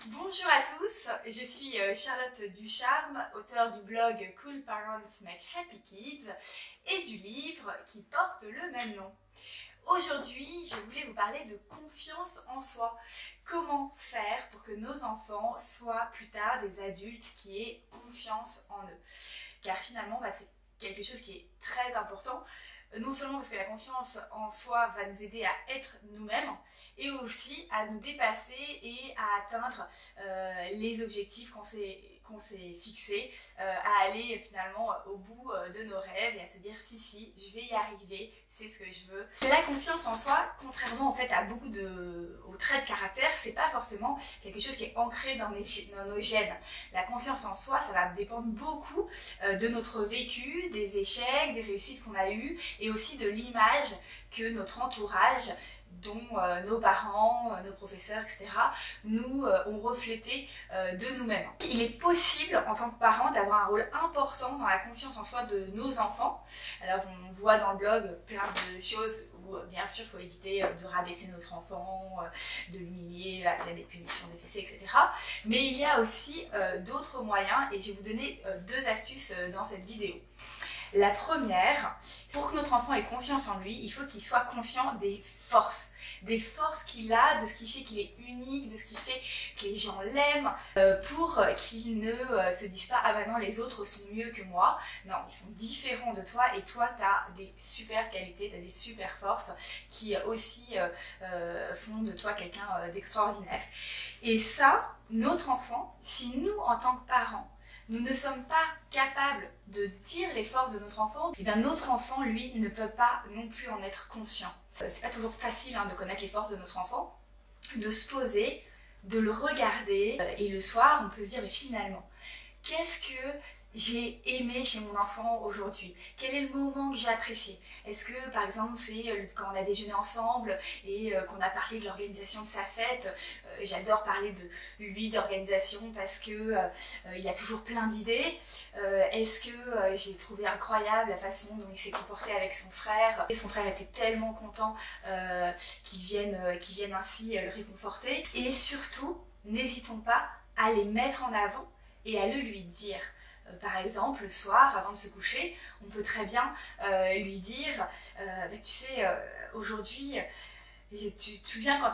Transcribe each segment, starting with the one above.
Bonjour à tous, je suis Charlotte Ducharme, auteure du blog Cool Parents Make Happy Kids et du livre qui porte le même nom. Aujourd'hui, je voulais vous parler de confiance en soi. Comment faire pour que nos enfants soient plus tard des adultes qui aient confiance en eux? Car finalement, c'est quelque chose qui est très important. Non seulement parce que la confiance en soi va nous aider à être nous-mêmes, et aussi à nous dépasser et à atteindre les objectifs qu'on s'est fixés, à aller finalement au bout de nos rêves et à se dire si, je vais y arriver, c'est ce que je veux. La confiance en soi, contrairement en fait à beaucoup aux traits de caractère, c'est pas forcément quelque chose qui est ancré dans nos gènes. La confiance en soi, ça va dépendre beaucoup de notre vécu, des échecs, des réussites qu'on a eues, et aussi de l'image que notre entourage, dont nos parents, nos professeurs, etc., nous ont reflété de nous-mêmes. Il est possible, en tant que parent, d'avoir un rôle important dans la confiance en soi de nos enfants. Alors, on voit dans le blog plein de choses où, bien sûr, il faut éviter de rabaisser notre enfant, de l'humilier, il y a des punitions, des fessées, etc. Mais il y a aussi d'autres moyens, et je vais vous donner deux astuces dans cette vidéo. La première, pour que notre enfant ait confiance en lui, il faut qu'il soit conscient des forces qu'il a, de ce qui fait qu'il est unique, de ce qui fait que les gens l'aiment, pour qu'il ne se dise pas « Ah bah non, les autres sont mieux que moi ». Non, ils sont différents de toi et toi, tu as des super qualités, tu as des super forces qui aussi font de toi quelqu'un d'extraordinaire. Et ça, notre enfant, si nous, en tant que parents, nous ne sommes pas capables de dire les forces de notre enfant, et bien notre enfant, lui, ne peut pas non plus en être conscient. C'est pas toujours facile de connaître les forces de notre enfant, de se poser, de le regarder, et le soir, on peut se dire, mais finalement, qu'est-ce que j'ai aimé chez mon enfant aujourd'hui? Quel est le moment que j'ai apprécié? Est-ce que, par exemple, c'est quand on a déjeuné ensemble et qu'on a parlé de l'organisation de sa fête? J'adore parler de lui, d'organisation, parce que il y a toujours plein d'idées. Est-ce que j'ai trouvé incroyable la façon dont il s'est comporté avec son frère? Et son frère était tellement content qu'il vienne ainsi le réconforter. Et surtout, n'hésitons pas à les mettre en avant et à le lui dire. Par exemple, le soir, avant de se coucher, on peut très bien lui dire tu sais, aujourd'hui, tu te souviens quand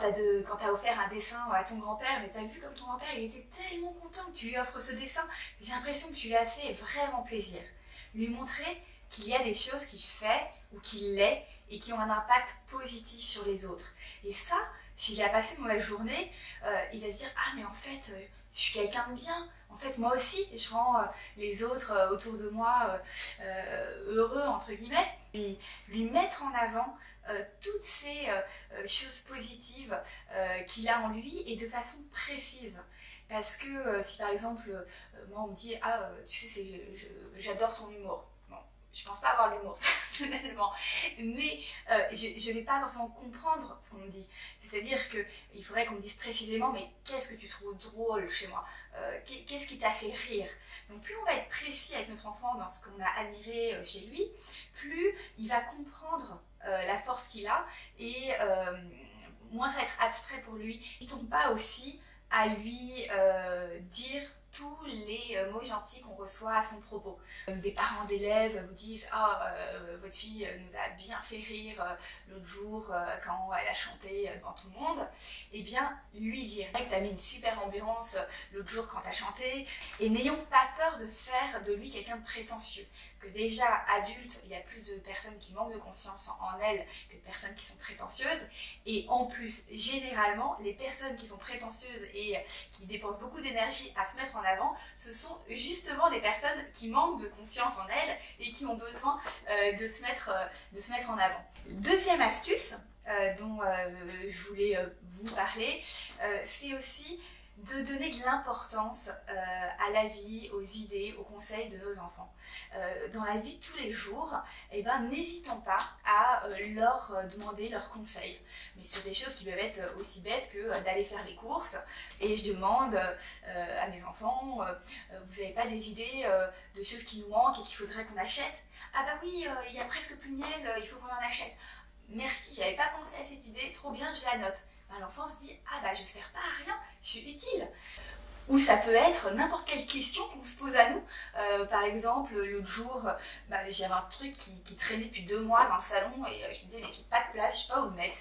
t'as offert un dessin à ton grand-père, mais t'as vu comme ton grand-père, il était tellement content que tu lui offres ce dessin. J'ai l'impression que tu lui as fait vraiment plaisir. Lui montrer qu'il y a des choses qu'il fait ou qu'il est et qui ont un impact positif sur les autres. Et ça, s'il a passé une mauvaise journée, il va se dire « Ah, mais en fait, je suis quelqu'un de bien. En fait, moi aussi, je rends les autres autour de moi heureux, entre guillemets. » Et lui mettre en avant toutes ces choses positives qu'il a en lui et de façon précise. Parce que si par exemple, moi on me dit « Ah, tu sais, j'adore ton humour ». Bon, je pense pas avoir l'humour personnellement, mais je ne vais pas forcément comprendre ce qu'on me dit. C'est-à-dire qu'il faudrait qu'on me dise précisément « Mais qu'est-ce que tu trouves drôle chez moi ? Qu'est-ce qui t'a fait rire ?» Donc plus on va être précis avec notre enfant dans ce qu'on a admiré chez lui, plus il va comprendre la force qu'il a, et moins ça va être abstrait pour lui. N'hésitons pas aussi à lui dire tous les mots gentils qu'on reçoit à son propos. Des parents d'élèves vous disent « Ah, votre fille nous a bien fait rire l'autre jour quand elle a chanté devant tout le monde », eh bien, lui dire que tu as mis une super ambiance l'autre jour quand tu as chanté. Et n'ayons pas peur de faire de lui quelqu'un de prétentieux. Que déjà, adulte, il y a plus de personnes qui manquent de confiance en elles que de personnes qui sont prétentieuses. Et en plus, généralement, les personnes qui sont prétentieuses et qui dépensent beaucoup d'énergie à se mettre en avant, ce sont justement des personnes qui manquent de confiance en elles et qui ont besoin de se mettre en avant. Deuxième astuce dont je voulais vous parler, c'est aussi de donner de l'importance à la vie, aux idées, aux conseils de nos enfants. Dans la vie de tous les jours, n'hésitons pas à leur demander leurs conseils, mais sur des choses qui peuvent être aussi bêtes que d'aller faire les courses. Et je demande à mes enfants, vous n'avez pas des idées de choses qui nous manquent et qu'il faudrait qu'on achète? Ah bah oui, il y a presque plus de miel, il faut qu'on en achète. Merci, j'avais pas pensé à cette idée, trop bien, je la note. l'enfant se dit « Ah bah je ne sers pas à rien, je suis utile ». Ou ça peut être n'importe quelle question qu'on se pose à nous. Par exemple, l'autre jour, j'avais un truc qui traînait depuis 2 mois dans le salon et je me disais mais j'ai pas de place, je sais pas où mettre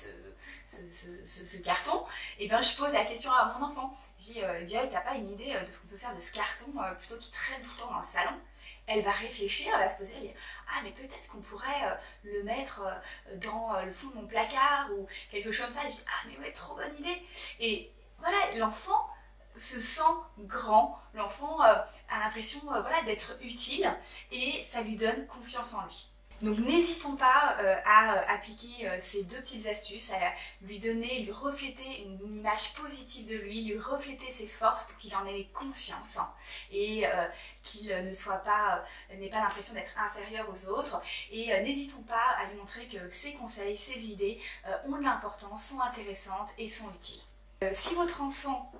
ce carton. Et bien je pose la question à mon enfant. Je dis Joy, t'as pas une idée de ce qu'on peut faire de ce carton plutôt qu'il traîne tout le temps dans le salon? Elle va réfléchir, elle va se poser, elle va dire ah mais peut-être qu'on pourrait le mettre dans le fond de mon placard ou quelque chose comme ça. Je dis ah mais ouais, trop bonne idée. Et voilà, l'enfant se sent grand, l'enfant a l'impression voilà, d'être utile et ça lui donne confiance en lui. Donc n'hésitons pas à appliquer ces 2 petites astuces, à lui donner, lui refléter une image positive de lui, lui refléter ses forces pour qu'il en ait conscience et qu'il n'ait pas l'impression d'être inférieur aux autres. Et n'hésitons pas à lui montrer que ses conseils, ses idées ont de l'importance, sont intéressantes et sont utiles. Si votre enfant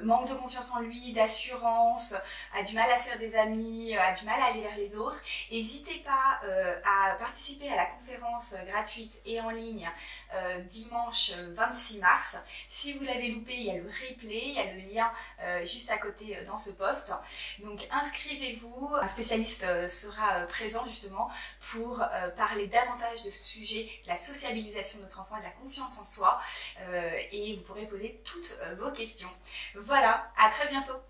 manque de confiance en lui, d'assurance, a du mal à se faire des amis, a du mal à aller vers les autres, n'hésitez pas à participer à la conférence gratuite et en ligne dimanche 26 mars. Si vous l'avez loupé, il y a le replay, il y a le lien juste à côté dans ce post. Donc inscrivez-vous, un spécialiste sera présent justement pour parler davantage de ce sujet, de la sociabilisation de notre enfant et de la confiance en soi et vous pourrez poser toutes vos questions. Voilà, à très bientôt.